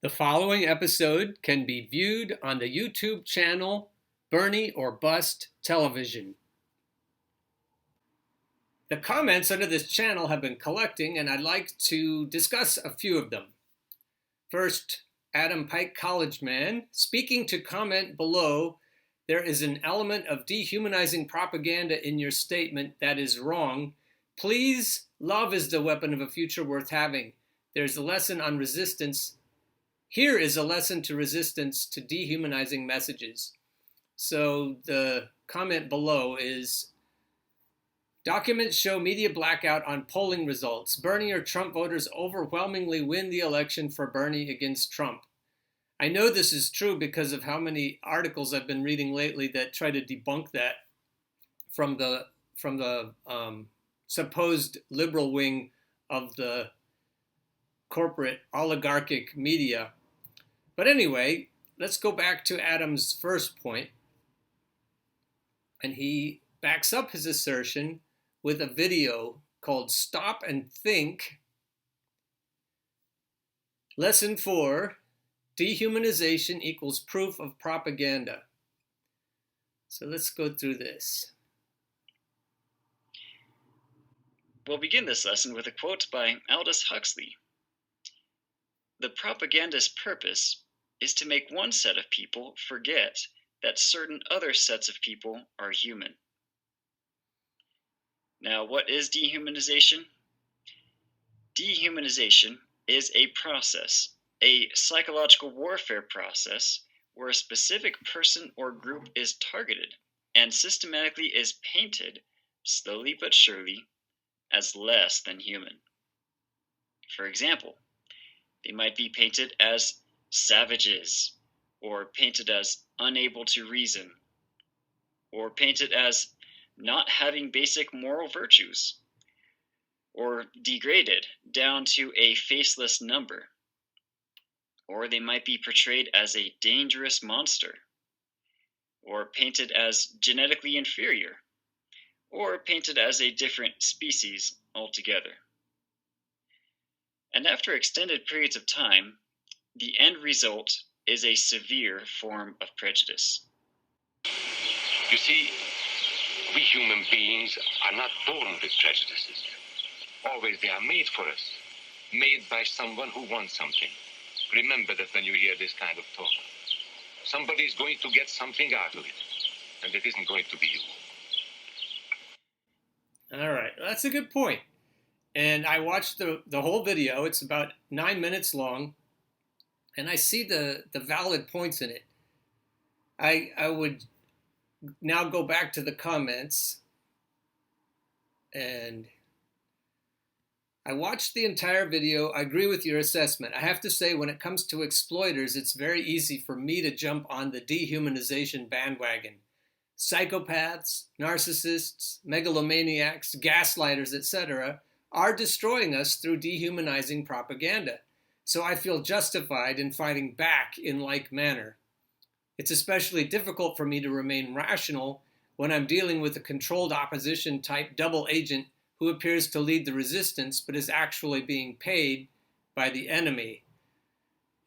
The following episode can be viewed on the YouTube channel Bernie or Bust Television. The comments under this channel have been collecting, and I'd like to discuss a few of them. First, Adam Pike College Man, speaking to comment below, there is an element of dehumanizing propaganda in your statement that is wrong. Please, love is the weapon of a future worth having. There's a lesson on resistance. Here is a lesson to resistance to dehumanizing messages. So the comment below is, documents show media blackout on polling results. Bernie or Trump voters overwhelmingly win the election for Bernie against Trump. I know this is true because of how many articles I've been reading lately that try to debunk that from the supposed liberal wing of the corporate oligarchic media. But anyway, let's go back to Adam's first point. And he backs up his assertion with a video called Stop and Think. Lesson 4, Dehumanization equals proof of propaganda. So let's go through this. We'll begin this lesson with a quote by Aldous Huxley. The propagandist's purpose is to make one set of people forget that certain other sets of people are human. Now, what is dehumanization? Dehumanization is a process, a psychological warfare process where a specific person or group is targeted and systematically is painted, slowly but surely, as less than human. For example, they might be painted as savages, or painted as unable to reason, or painted as not having basic moral virtues, or degraded down to a faceless number, or they might be portrayed as a dangerous monster, or painted as genetically inferior, or painted as a different species altogether. And after extended periods of time, the end result is a severe form of prejudice. You see, we human beings are not born with prejudices. Always they are made for us, made by someone who wants something. Remember that when you hear this kind of talk. Somebody is going to get something out of it, and it isn't going to be you. All right, that's a good point. And I watched the whole video. It's about 9 minutes long. And I see the valid points in it. I would now go back to the comments. And I watched the entire video. I agree with your assessment. I have to say, when it comes to exploiters, it's very easy for me to jump on the dehumanization bandwagon. Psychopaths, narcissists, megalomaniacs, gaslighters, etc., are destroying us through dehumanizing propaganda. So I feel justified in fighting back in like manner. It's especially difficult for me to remain rational when I'm dealing with a controlled opposition type double agent who appears to lead the resistance but is actually being paid by the enemy.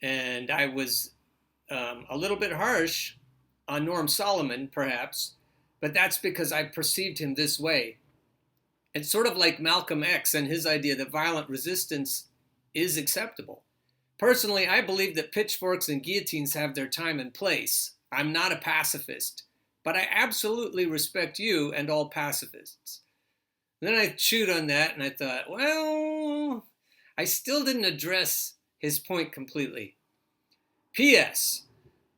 And I was a little bit harsh on Norm Solomon, perhaps, but that's because I perceived him this way. It's sort of like Malcolm X and his idea that violent resistance is acceptable. Personally, I believe that pitchforks and guillotines have their time and place. I'm not a pacifist, but I absolutely respect you and all pacifists. And then I chewed on that and I thought, well, I still didn't address his point completely. P.S.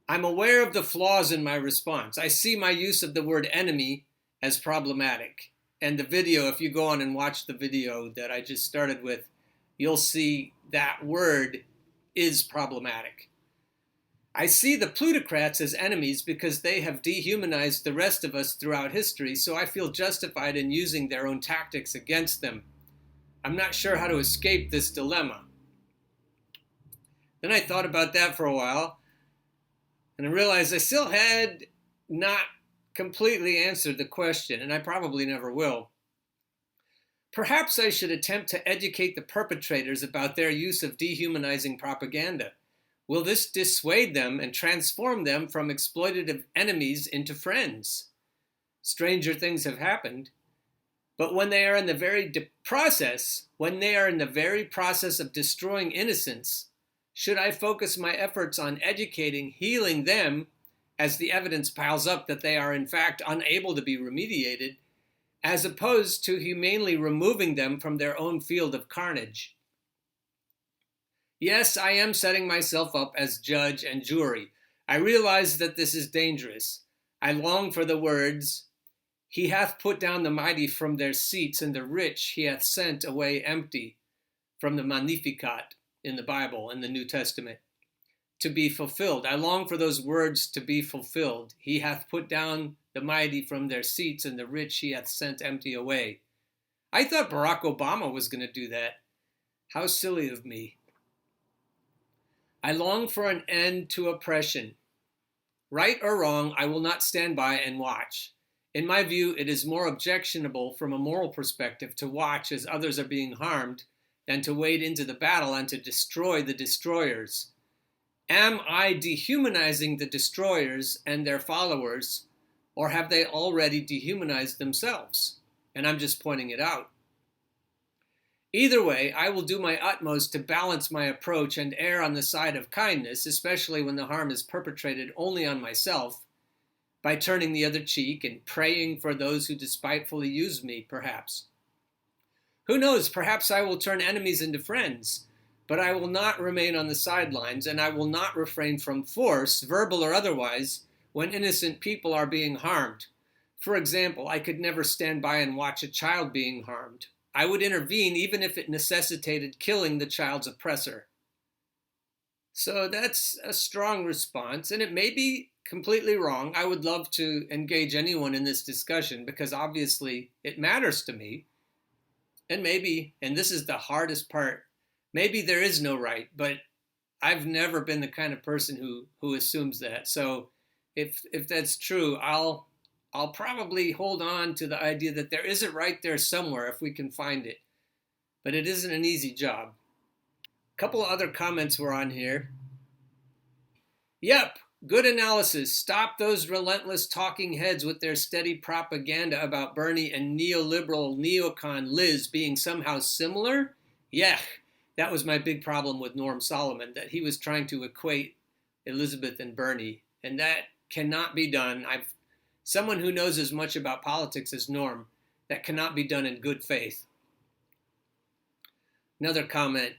I'm aware of the flaws in my response. I see my use of the word enemy as problematic. And the video, if you go on and watch the video that I just started with, you'll see that word is problematic. I see the plutocrats as enemies because they have dehumanized the rest of us throughout history, so I feel justified in using their own tactics against them. I'm not sure how to escape this dilemma. Then I thought about that for a while, and I realized I still had not completely answered the question, and I probably never will. Perhaps I should attempt to educate the perpetrators about their use of dehumanizing propaganda. Will this dissuade them and transform them from exploitative enemies into friends? Stranger things have happened. But when they are in the very process of destroying innocence, should I focus my efforts on educating, healing them, as the evidence piles up that they are in fact unable to be remediated, as opposed to humanely removing them from their own field of carnage? Yes, I am setting myself up as judge and jury. I realize that this is dangerous. I long for the words, "He hath put down the mighty from their seats, and the rich he hath sent away empty," from the Magnificat in the Bible, in the New Testament, to be fulfilled. I long for those words to be fulfilled. He hath put down the mighty from their seats, and the rich he hath sent empty away. I thought Barack Obama was going to do that. How silly of me. I long for an end to oppression. Right or wrong, I will not stand by and watch. In my view, it is more objectionable from a moral perspective to watch as others are being harmed than to wade into the battle and to destroy the destroyers. Am I dehumanizing the destroyers and their followers, or have they already dehumanized themselves? And I'm just pointing it out. Either way, I will do my utmost to balance my approach and err on the side of kindness, especially when the harm is perpetrated only on myself, by turning the other cheek and praying for those who despitefully use me, perhaps. Who knows, perhaps I will turn enemies into friends, but I will not remain on the sidelines, and I will not refrain from force, verbal or otherwise, when innocent people are being harmed. For example, I could never stand by and watch a child being harmed. I would intervene even if it necessitated killing the child's oppressor. So that's a strong response, and it may be completely wrong. I would love to engage anyone in this discussion because obviously it matters to me. And maybe, and this is the hardest part, maybe there is no right, but I've never been the kind of person who assumes that. So if that's true, I'll probably hold on to the idea that there is a right there somewhere if we can find it. But it isn't an easy job. A couple of other comments were on here. Yep, good analysis. Stop those relentless talking heads with their steady propaganda about Bernie and neoliberal neocon Liz being somehow similar. Yeah, that was my big problem with Norm Solomon, that he was trying to equate Elizabeth and Bernie, and that cannot be done. Someone who knows as much about politics as Norm, that cannot be done in good faith. Another comment.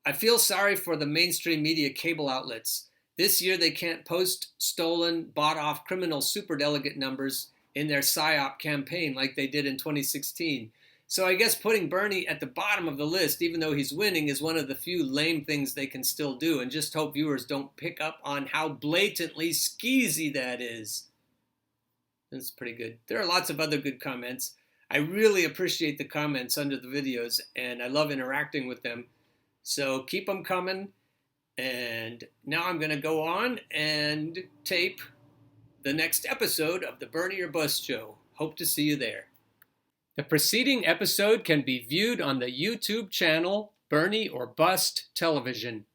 I feel sorry for the mainstream media cable outlets. This year they can't post stolen, bought-off criminal superdelegate numbers in their PSYOP campaign like they did in 2016. So I guess putting Bernie at the bottom of the list, even though he's winning, is one of the few lame things they can still do, and just hope viewers don't pick up on how blatantly skeezy that is. That's pretty good. There are lots of other good comments. I really appreciate the comments under the videos, and I love interacting with them. So keep them coming. And now I'm going to go on and tape the next episode of the Bernie or Bust Show. Hope to see you there. The preceding episode can be viewed on the YouTube channel Bernie or Bust Television.